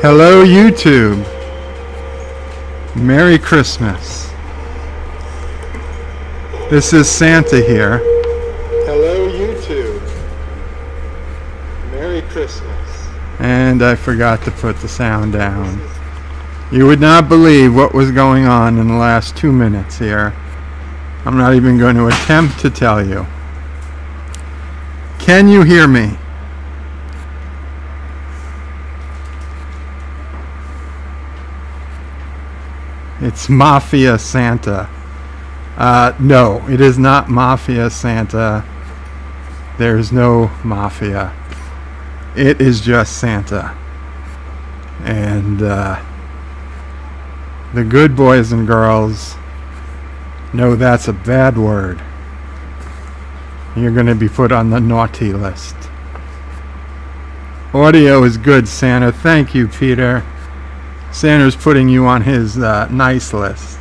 Hello, YouTube. Merry Christmas. This is Santa here. Hello, YouTube. Merry Christmas. And I forgot to put the sound down. You would not believe what was going on in the last 2 minutes here. I'm not even going to attempt to tell you. Can you hear me? It's Mafia Santa. No, it is not Mafia Santa. There's no mafia. It is just Santa. And the good boys and girls know that's a bad word. You're going to be put on the naughty list. Audio is good, Santa. Thank you, Peter. Santa's putting you on his nice list.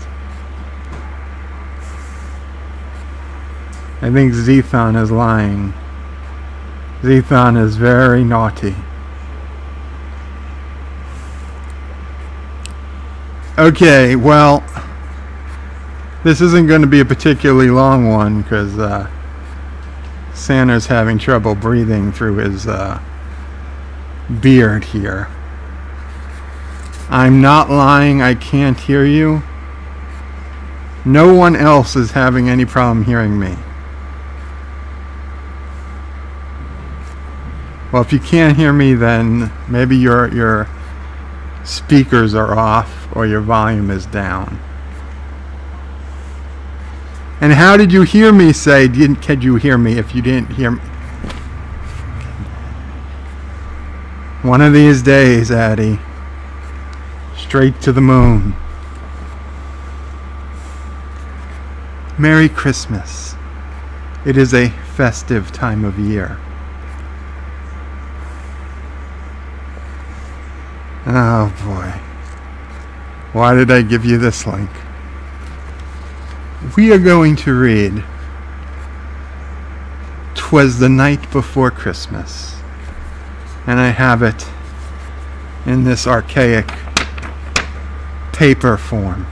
I think Zethon is lying. Zethon is very naughty. Okay, well, this isn't going to be a particularly long one because Santa's having trouble breathing through his beard here. I'm not lying, I can't hear you. No one else is having any problem hearing me. Well, if you can't hear me, then maybe your speakers are off or your volume is down. And how did you hear me say, could you hear me if you didn't hear me? One of these days, Addie. Straight to the moon. Merry Christmas. It is a festive time of year. Oh boy. Why did I give you this link? We are going to read "'Twas the Night Before Christmas." And I have it in this archaic paper form.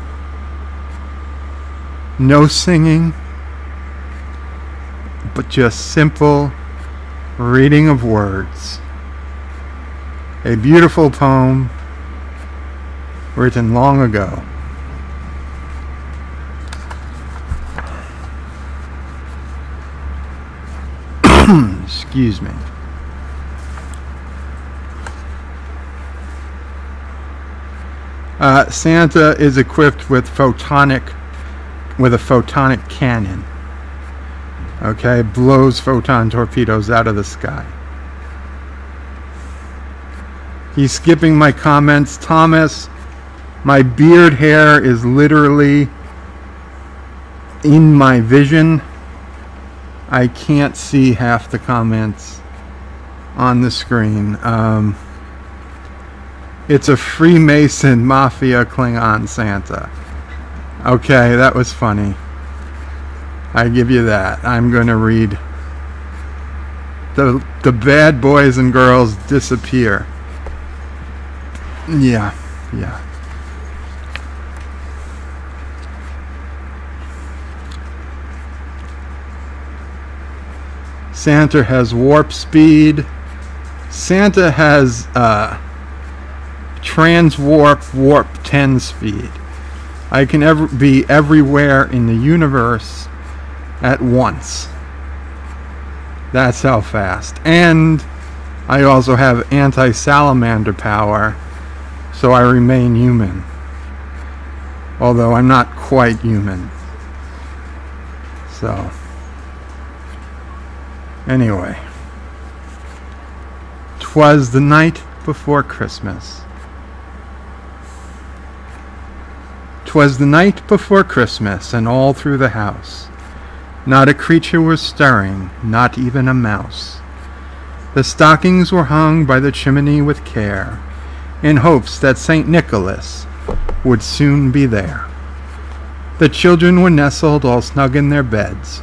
No singing, but just simple reading of words. A beautiful poem written long ago. Excuse me. Santa is equipped with a photonic cannon. Okay, blows photon torpedoes out of the sky. He's skipping my comments. Thomas, my beard hair is literally in my vision. I can't see half the comments on the screen. It's a Freemason Mafia Klingon Santa. Okay, that was funny. I give you that. I'm going to read the bad boys and girls disappear. Yeah. Santa has warp speed. Santa has transwarp warp 10 speed. I can be everywhere in the universe at once. That's how fast. And I also have anti-salamander power, so I remain human. Although I'm not quite human. So, anyway. 'Twas the night before Christmas. 'Twas the night before Christmas, and all through the house not a creature was stirring, not even a mouse. The stockings were hung by the chimney with care, in hopes that St. Nicholas would soon be there. The children were nestled all snug in their beds,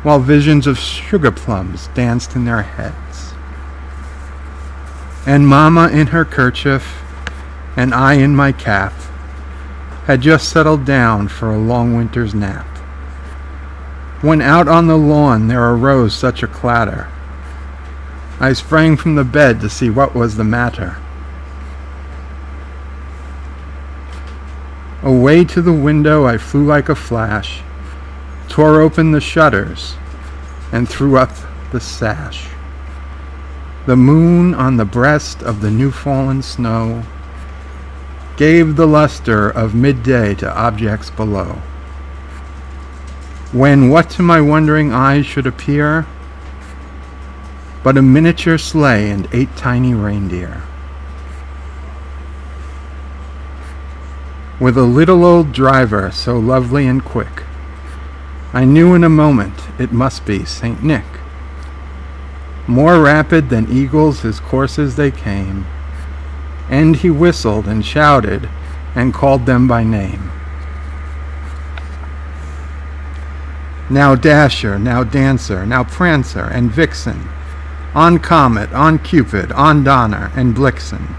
while visions of sugar plums danced in their heads. And Mama in her kerchief and I in my cap had just settled down for a long winter's nap, when out on the lawn there arose such a clatter. I sprang from the bed to see what was the matter. Away to the window I flew like a flash, tore open the shutters, and threw up the sash. The moon on the breast of the new-fallen snow gave the luster of midday to objects below, when what to my wondering eyes should appear but a miniature sleigh and 8 tiny reindeer, with a little old driver so lovely and quick. I knew in a moment it must be Saint Nick. More rapid than eagles his courses they came, and he whistled and shouted and called them by name. Now Dasher, now Dancer, now Prancer and Vixen, on Comet, on Cupid, on Donner and Blitzen.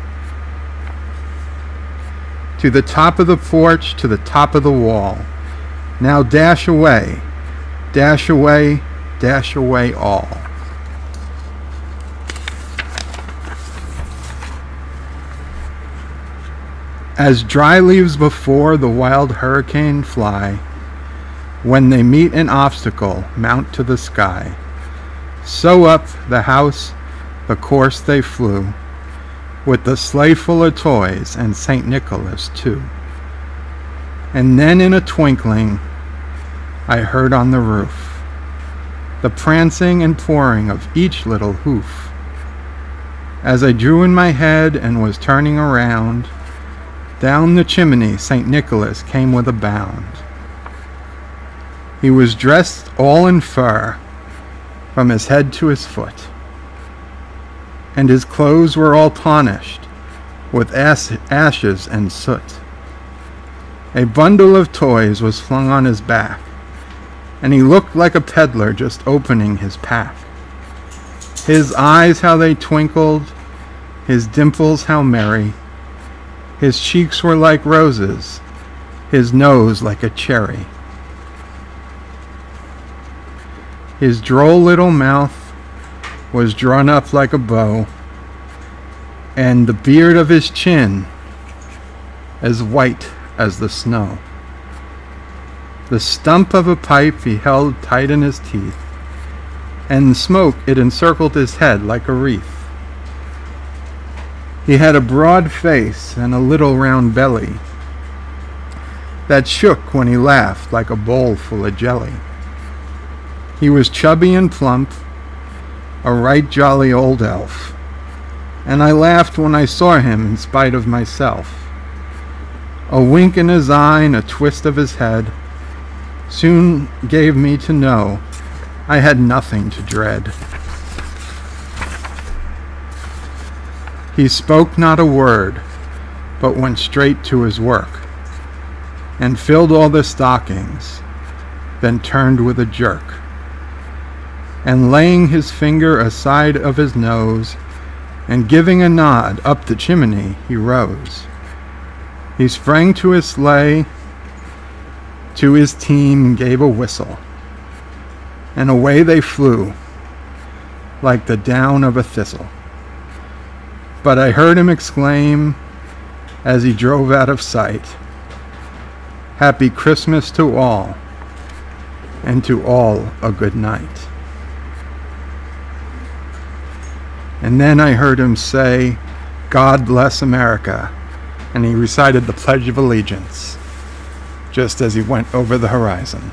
To the top of the porch, to the top of the wall, now dash away, dash away, dash away all. As dry leaves before the wild hurricane fly, when they meet an obstacle, mount to the sky, so up the house the course they flew, with the sleigh full of toys and St. Nicholas too. And then in a twinkling I heard on the roof the prancing and pouring of each little hoof. As I drew in my head and was turning around, down the chimney St. Nicholas came with a bound. He was dressed all in fur, from his head to his foot, and his clothes were all tarnished with ashes and soot. A bundle of toys was flung on his back, and he looked like a peddler just opening his pack. His eyes how they twinkled, his dimples how merry, his cheeks were like roses, his nose like a cherry. His droll little mouth was drawn up like a bow, and the beard of his chin as white as the snow. The stump of a pipe he held tight in his teeth, and smoke it encircled his head like a wreath. He had a broad face and a little round belly that shook when he laughed like a bowl full of jelly. He was chubby and plump, a right jolly old elf, and I laughed when I saw him in spite of myself. A wink in his eye and a twist of his head soon gave me to know I had nothing to dread. He spoke not a word, but went straight to his work, and filled all the stockings, then turned with a jerk, and laying his finger aside of his nose, and giving a nod up the chimney, he rose. He sprang to his sleigh, to his team gave a whistle, and away they flew, like the down of a thistle. But I heard him exclaim, as he drove out of sight, "Happy Christmas to all, and to all a good night." And then I heard him say, "God bless America," and he recited the Pledge of Allegiance, just as he went over the horizon.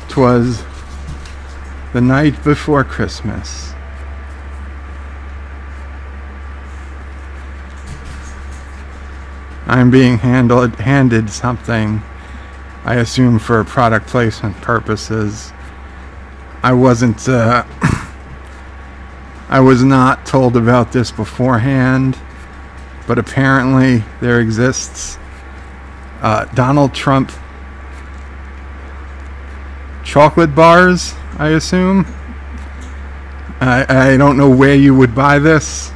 'Twas the night before Christmas. I'm being handed something, I assume for product placement purposes. I was not told about this beforehand, but apparently there exists Donald Trump chocolate bars, I assume. I don't know where you would buy this.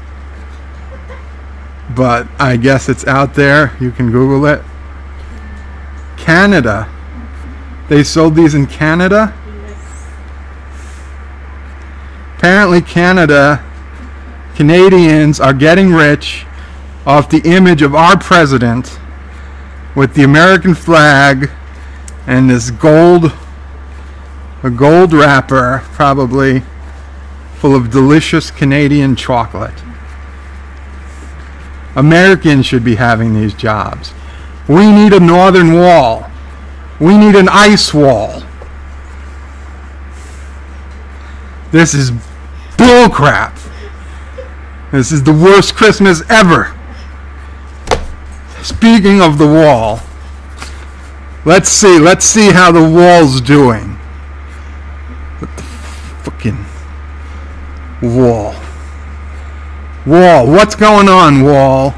but I guess it's out there. You can Google it. Canada. They sold these in Canada? Apparently Canadians are getting rich off the image of our president with the American flag and this gold wrapper, probably full of delicious Canadian chocolate. Americans should be having these jobs. We need a northern wall. We need an ice wall. This is bullcrap. This is the worst Christmas ever. Speaking of the wall, let's see how the wall's doing. What the fucking wall? Wall, what's going on, wall?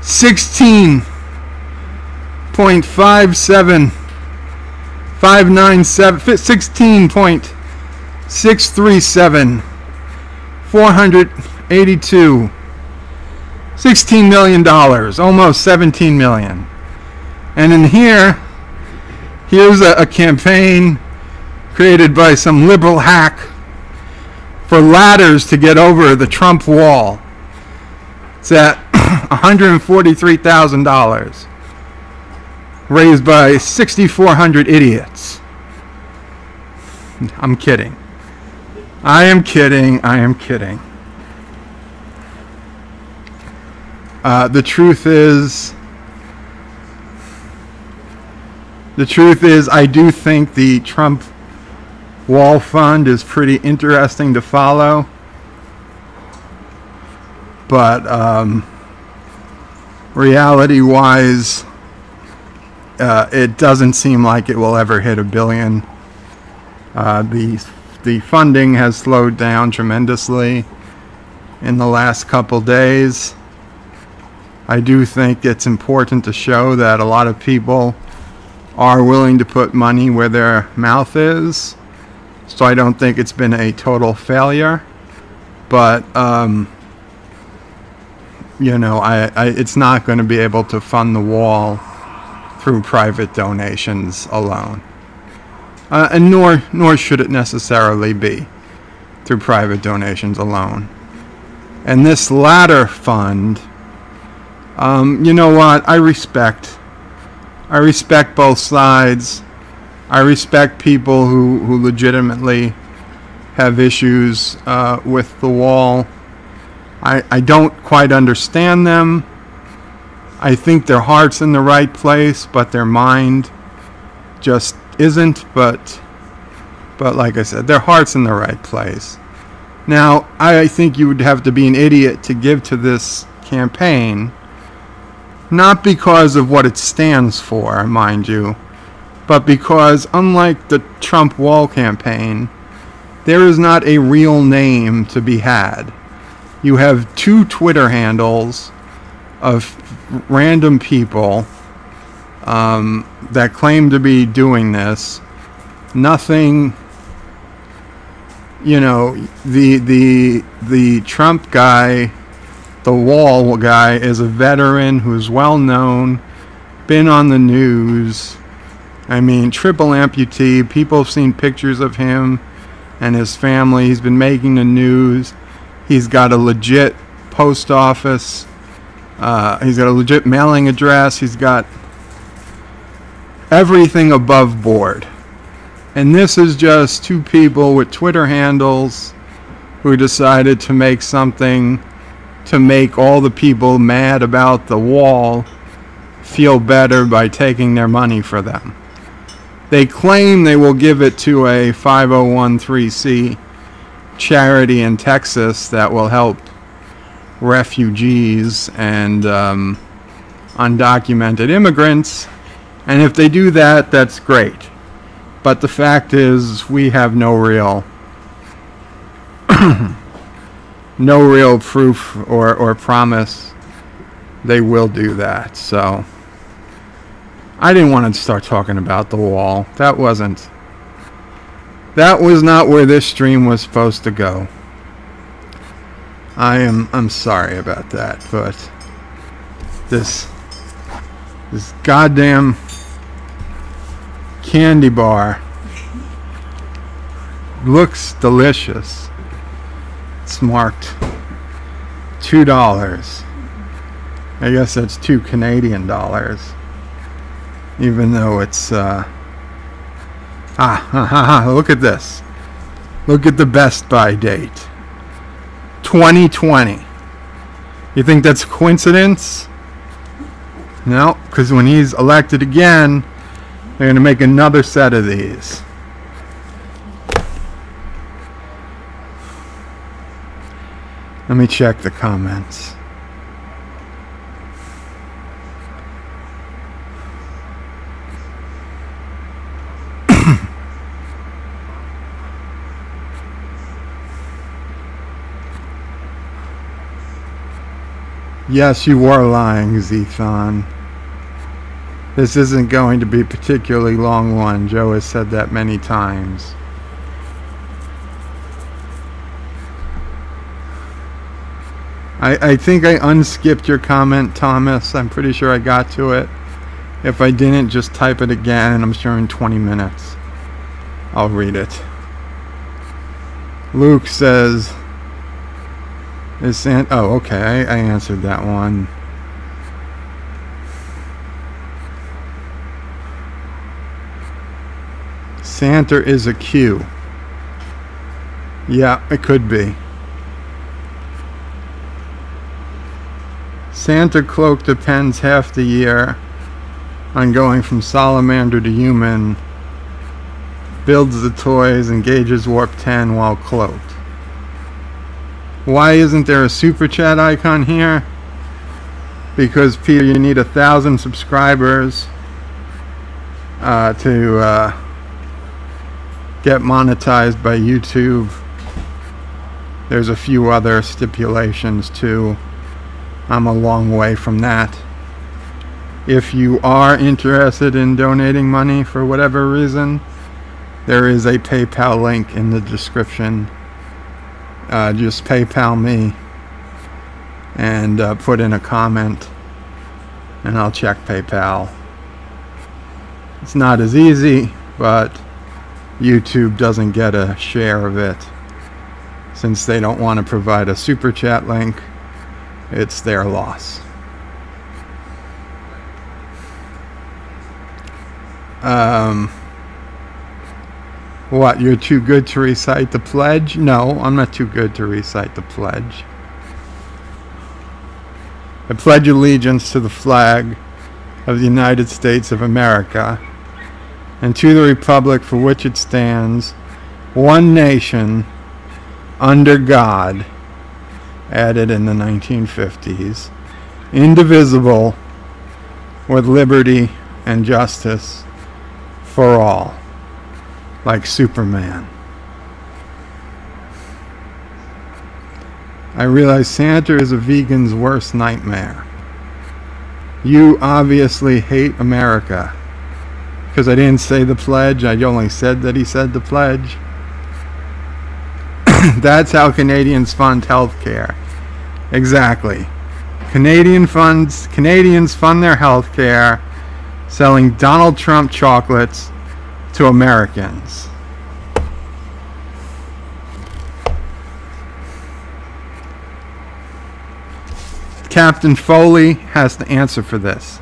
16.637, 482, $16 million, almost 17 million. And in here's a campaign created by some liberal hack for ladders to get over the Trump wall. It's at $143,000, raised by 6,400 idiots. I'm kidding. I am kidding. The truth is, I do think the Trump Wall Fund is pretty interesting to follow, but reality-wise, it doesn't seem like it will ever hit $1 billion. The funding has slowed down tremendously in the last couple days. I do think it's important to show that a lot of people are willing to put money where their mouth is. So I don't think it's been a total failure. But, it's not going to be able to fund the wall through private donations alone. And nor should it necessarily be through private donations alone. And this latter fund, you know what? I respect both sides. I respect people who legitimately have issues with the wall. I don't quite understand them. I think their heart's in the right place, but their mind just isn't. But like I said, their heart's in the right place. Now, I think you would have to be an idiot to give to this campaign, not because of what it stands for, mind you, but because, unlike the Trump wall campaign, there is not a real name to be had. You have 2 Twitter handles of random people that claim to be doing this. Nothing, the Trump guy, the wall guy, is a veteran who's well known, been on the news. I mean, triple amputee. People have seen pictures of him and his family. He's been making the news. He's got a legit post office. He's got a legit mailing address. He's got everything above board. And this is just 2 people with Twitter handles who decided to make something to make all the people mad about the wall feel better by taking their money for them. They claim they will give it to a 501c charity in Texas that will help refugees and undocumented immigrants. And if they do that, that's great. But the fact is, we have no real proof or promise they will do that. So I didn't want to start talking about the wall. That was not where this stream was supposed to go. I'm sorry about that, but this goddamn candy bar looks delicious. It's marked $2. I guess that's $2 Canadian, even though it's look at this. Look at the Best Buy date. 2020. You think that's a coincidence? No, because when he's elected again, they're going to make another set of these. Let me check the comments. Yes, you were lying, Zethon. This isn't going to be a particularly long one. Joe has said that many times. I think I unskipped your comment, Thomas. I'm pretty sure I got to it. If I didn't, just type it again, and I'm sure in 20 minutes I'll read it. Luke says... oh, okay, I answered that one. Santa is a Q. Yeah, it could be. Santa cloak depends half the year on going from salamander to human, builds the toys, engages warp 10 while cloaked. Why isn't there a super chat icon here? Because, Peter, you need 1,000 subscribers to get monetized by YouTube. There's a few other stipulations too. I'm a long way from that. If you are interested in donating money for whatever reason, there is a PayPal link in the description. Just PayPal me and put in a comment, and I'll check PayPal. It's not as easy, but YouTube doesn't get a share of it. Since they don't want to provide a super chat link, it's their loss. What, you're too good to recite the pledge? No, I'm not too good to recite the pledge. I pledge allegiance to the flag of the United States of America and to the republic for which it stands, one nation, under God, added in the 1950s, indivisible, with liberty and justice for all, like Superman. I realize Santa is a vegan's worst nightmare. You obviously hate America, because I didn't say the pledge, I only said that he said the pledge. That's how Canadians fund healthcare. Exactly. Canadians fund their healthcare selling Donald Trump chocolates to Americans. Captain Foley has to answer for this.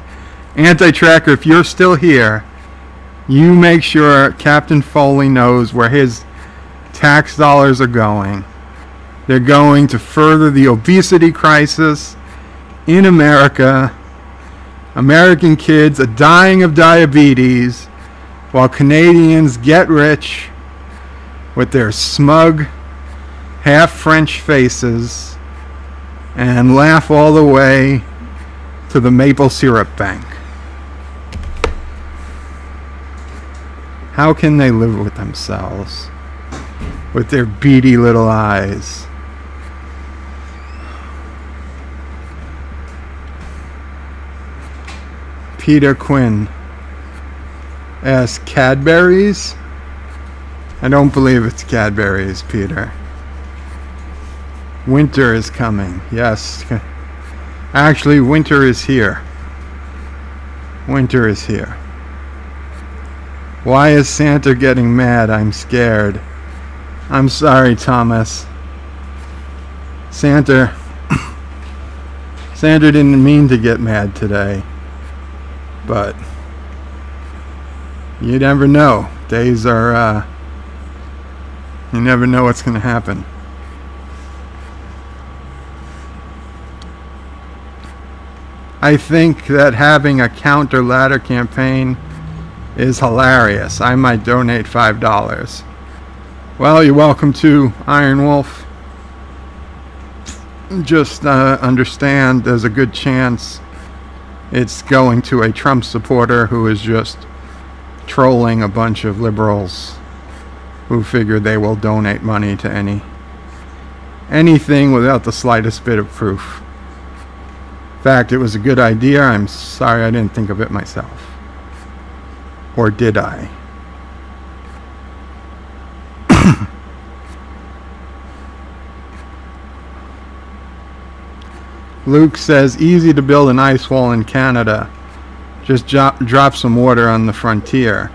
Anti-Tracker, if you're still here, you make sure Captain Foley knows where his tax dollars are going. They're going to further the obesity crisis in America. American kids are dying of diabetes while Canadians get rich with their smug, half-French faces and laugh all the way to the maple syrup bank. How can they live with themselves? With their beady little eyes. Peter Quinn asks, Cadbury's? I don't believe it's Cadbury's, Peter. Winter is coming. Yes. Actually, winter is here. Winter is here. Why is Santa getting mad? I'm scared. I'm sorry, Thomas. Santa didn't mean to get mad today. But you never know. Days are, you never know what's going to happen. I think that having a counter ladder campaign is hilarious. I might donate $5. Well, you're welcome to, Iron Wolf. Just understand there's a good chance it's going to a Trump supporter who is just trolling a bunch of liberals who figure they will donate money to anything without the slightest bit of proof. In fact, it was a good idea. I'm sorry I didn't think of it myself. Or did I? Luke says, easy to build an ice wall in Canada. Just drop some water on the frontier.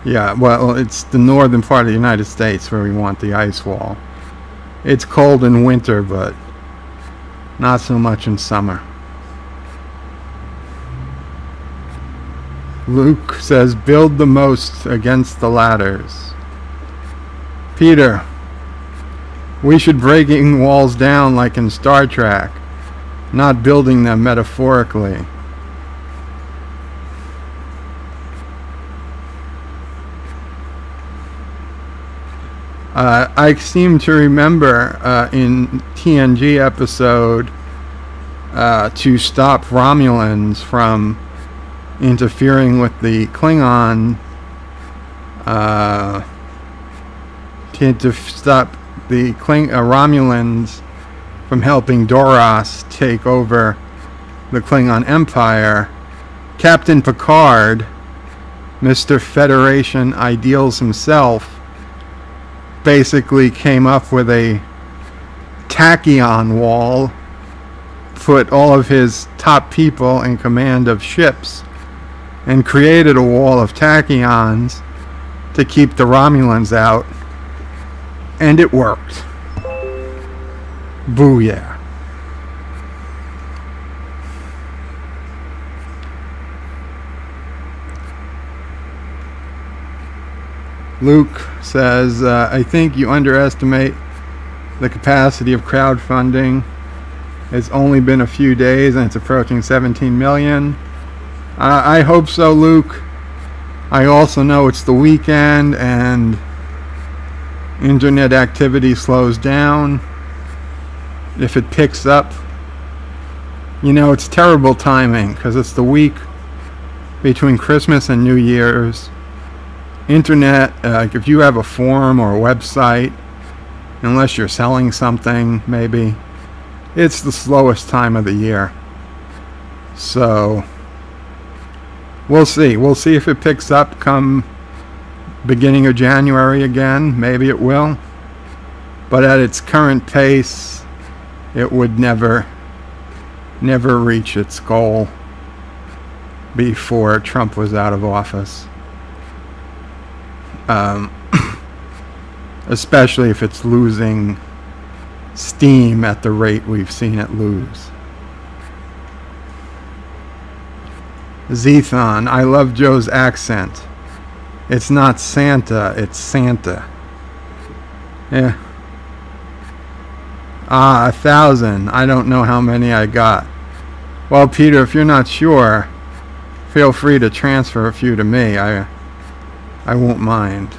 Yeah, well, it's the northern part of the United States where we want the ice wall. It's cold in winter, but not so much in summer. Luke says, build the most against the ladders. Peter, we should breaking walls down like in Star Trek, not building them metaphorically. I seem to remember in TNG episode to stop Romulans from interfering with the Klingon, to stop the Romulans from helping Doros take over the Klingon Empire. Captain Picard, Mr. Federation Ideals himself, basically came up with a tachyon wall, put all of his top people in command of ships, and created a wall of tachyons to keep the Romulans out. And it worked. Booyah. Luke says, I think you underestimate the capacity of crowdfunding. It's only been a few days and it's approaching 17 million. I hope so, Luke. I also know it's the weekend and internet activity slows down. If it picks up, it's terrible timing because it's the week between Christmas and New Year's. Internet, if you have a forum or a website, unless you're selling something, maybe, it's the slowest time of the year. So, we'll see. We'll see if it picks up come beginning of January again. Maybe it will. But at its current pace, it would never reach its goal before Trump was out of office. Especially if it's losing steam at the rate we've seen it lose. Zethon, I love Joe's accent. It's not Santa, it's Santa. Yeah. 1,000. I don't know how many I got. Well, Peter, if you're not sure, feel free to transfer a few to me. I won't mind.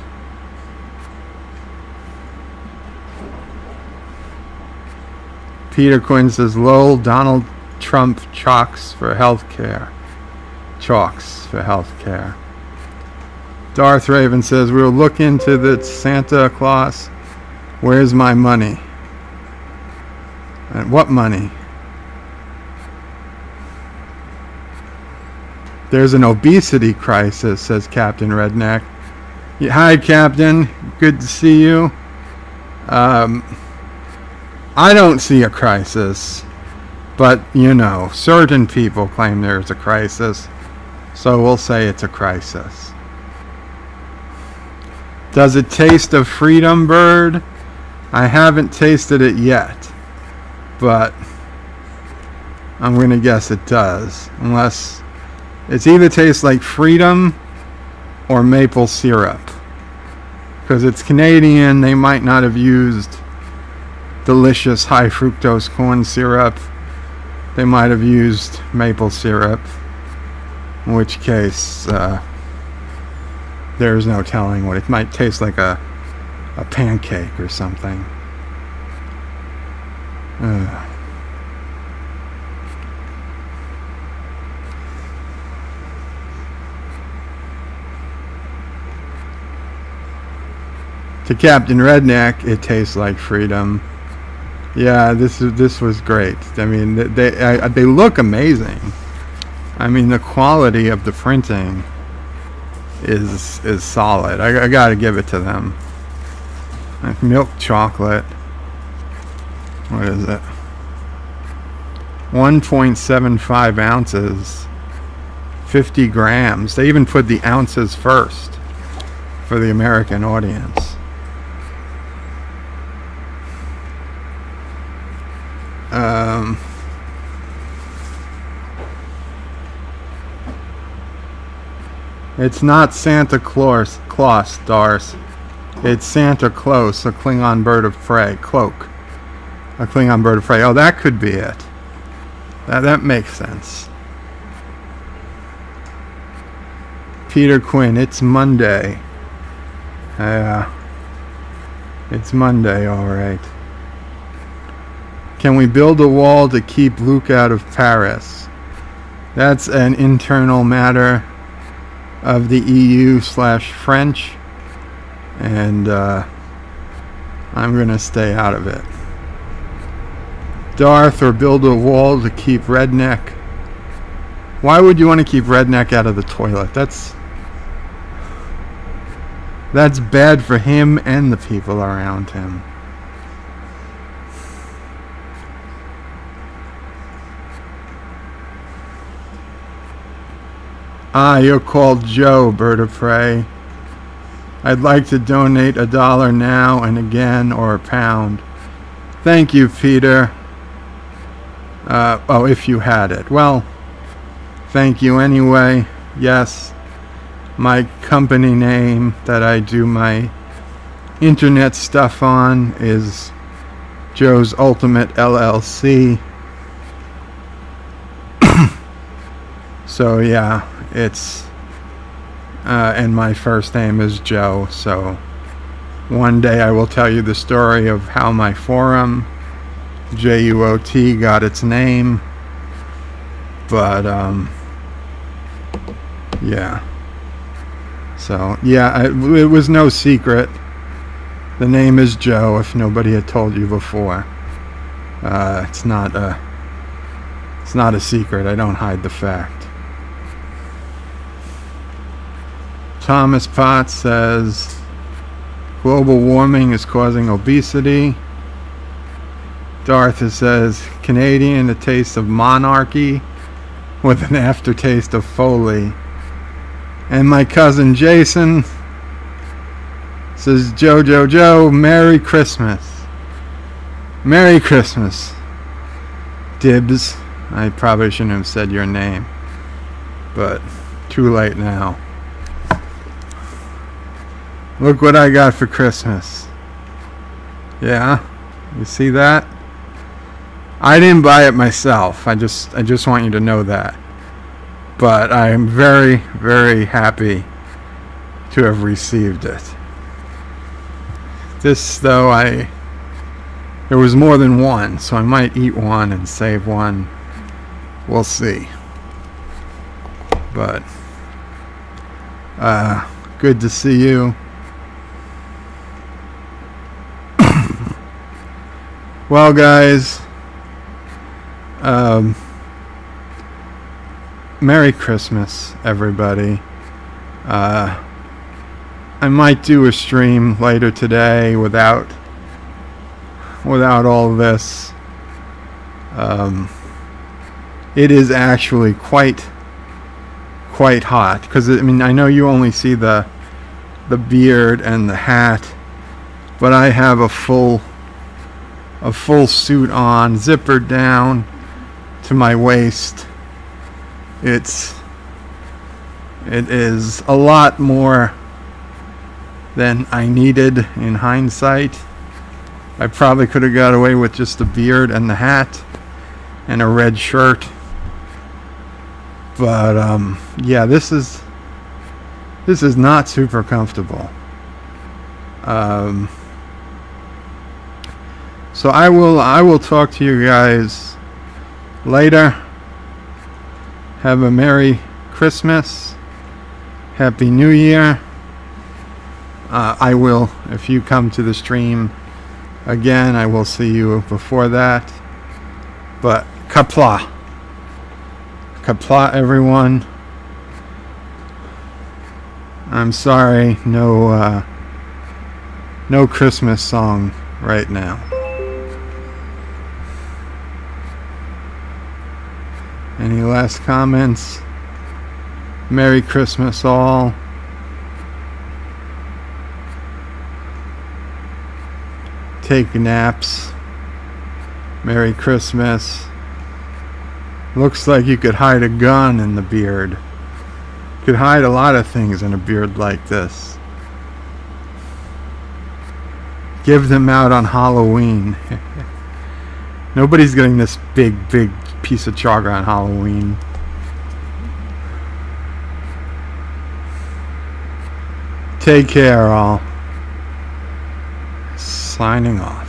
Peter Quinn says, lol, Donald Trump chalks for healthcare. Chalks for healthcare. Darth Raven says, we'll look into the Santa Claus. Where's my money? And what money? There's an obesity crisis, says Captain Redneck. Hi, Captain. Good to see you. I don't see a crisis, but, you know, certain people claim there's a crisis, so we'll say it's a crisis. Does it taste of freedom, bird? I haven't tasted it yet, but I'm going to guess it does, unless it's either tastes like freedom or maple syrup. Because it's Canadian, they might not have used delicious high fructose corn syrup. They might have used maple syrup, in which case there's no telling what it might taste like, a pancake or something. To Captain Redneck, it tastes like freedom. Yeah, this was great. I mean, they look amazing. I mean, the quality of the printing is solid. I got to give it to them. Like milk chocolate. What is it? 1.75 ounces. 50 grams. They even put the ounces first for the American audience. It's not Santa Claus, Dars. It's Santa Claus, a Klingon bird of prey. Cloak. A Klingon bird of prey. Oh, that could be it. That makes sense. Peter Quinn, it's Monday. It's Monday, alright. Can we build a wall to keep Luke out of Paris? That's an internal matter of the EU/French, and I'm going to stay out of it. Darth, or build a wall to keep Redneck. Why would you want to keep Redneck out of the toilet? That's bad for him and the people around him. Ah, you're called Joe, bird of prey. I'd like to donate $1 now and again, or a pound. Thank you, Peter. Oh, if you had it. Well, thank you anyway. Yes, my company name that I do my internet stuff on is Joe's Ultimate LLC. So yeah, it's and my first name is Joe, so one day I will tell you the story of how my forum JUOT got its name, but yeah, so yeah, it was no secret. The name is Joe, if nobody had told you before. It's not a secret. I don't hide the fact. Thomas Potts says global warming is causing obesity. Darth says Canadian, a taste of monarchy with an aftertaste of Foley. And my cousin Jason says Joe, Merry Christmas. Merry Christmas. Dibs. I probably shouldn't have said your name, but too late now. Look what I got for Christmas. Yeah, you see that? I didn't buy it myself. I just want you to know that. But I am very, very happy to have received it. This, though, there was more than one, so I might eat one and save one. We'll see. But good to see you. Well, guys, Merry Christmas, everybody. I might do a stream later today without without all this. It is actually quite hot, because I mean, I know you only see the beard and the hat, but I have a full suit on, zippered down to my waist. It is a lot more than I needed in hindsight. I probably could have got away with just the beard and the hat and a red shirt. But yeah, this is not super comfortable. So I will talk to you guys later. Have a Merry Christmas, Happy New Year. I will, if you come to the stream again, I will see you before that. But Qapla. Qapla, everyone. I'm sorry, no Christmas song right now. Any last comments? Merry Christmas all. Take naps. Merry Christmas. Looks like you could hide a gun in the beard. You could hide a lot of things in a beard like this. Give them out on Halloween. Nobody's getting this big piece of chaga on Halloween. Take care, all. Signing off.